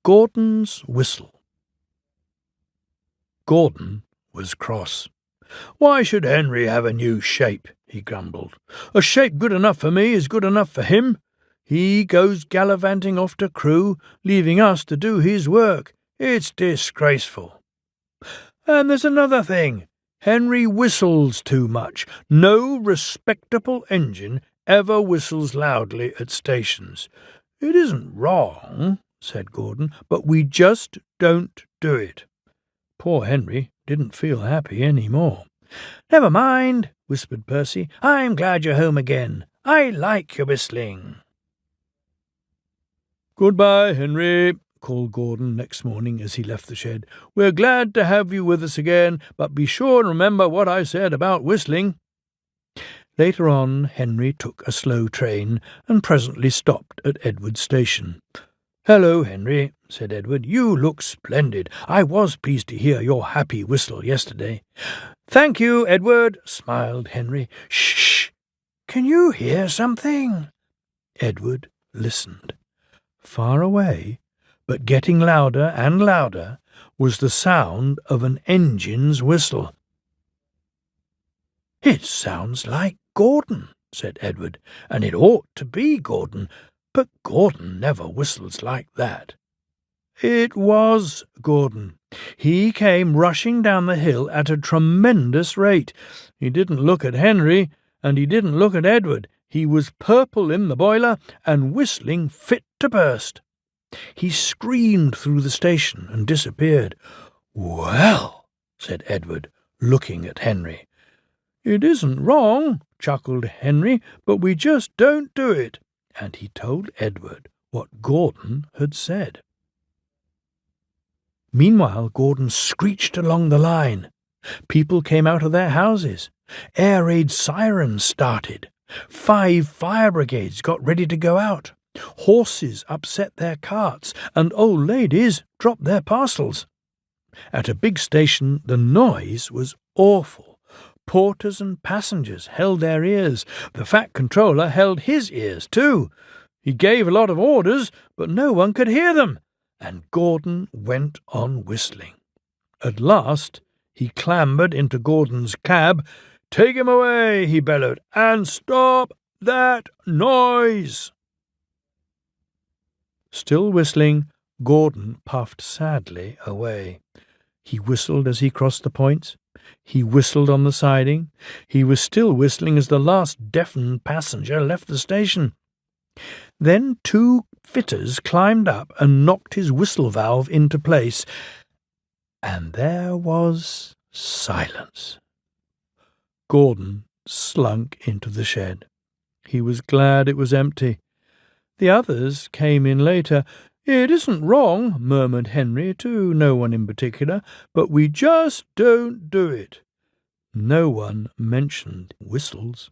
Gordon's Whistle. Gordon was cross. "Why should Henry have a new shape?" he grumbled. "A shape good enough for me is good enough for him. He goes gallivanting off to Crewe, leaving us to do his work. It's disgraceful. And there's another thing. Henry whistles too much. No respectable engine ever whistles loudly at stations. It isn't wrong," said Gordon, "but we just don't do it." Poor Henry didn't feel happy any more. "Never mind," whispered Percy. "I'm glad you're home again. I like your whistling." "Goodbye, Henry," called Gordon next morning as he left the shed. "We're glad to have you with us again, but be sure and remember what I said about whistling." Later on, Henry took a slow train and presently stopped at Edward's station. "Hello, Henry," said Edward. "You look splendid. I was pleased to hear your happy whistle yesterday." "Thank you, Edward," smiled Henry. "Shh! Can you hear something?" Edward listened. Far away, but getting louder and louder, was the sound of an engine's whistle. "It sounds like Gordon," said Edward, "and it ought to be Gordon, but Gordon never whistles like that." It was Gordon. He came rushing down the hill at a tremendous rate. He didn't look at Henry, and he didn't look at Edward. He was purple in the boiler and whistling fit to burst. He screamed through the station and disappeared. "Well," said Edward, looking at Henry. "It isn't wrong," chuckled Henry, "but we just don't do it." And he told Edward what Gordon had said. Meanwhile, Gordon screeched along the line. People came out of their houses. Air raid sirens started. 5 fire brigades got ready to go out. Horses upset their carts, and old ladies dropped their parcels. At a big station, the noise was awful. Porters and passengers held their ears. The fat controller held his ears too. He gave a lot of orders, but no one could hear them, and Gordon went on whistling. At last he clambered into Gordon's cab. "Take him away," he bellowed, "and stop that noise." Still whistling, Gordon puffed sadly away. He whistled as he crossed the points. He whistled on the siding. He was still whistling as the last deafened passenger left the station. Then 2 fitters climbed up and knocked his whistle valve into place, and there was silence. Gordon slunk into the shed. He was glad it was empty. The others came in later. "It isn't wrong," murmured Henry to no one in particular, "but we just don't do it." No one mentioned whistles.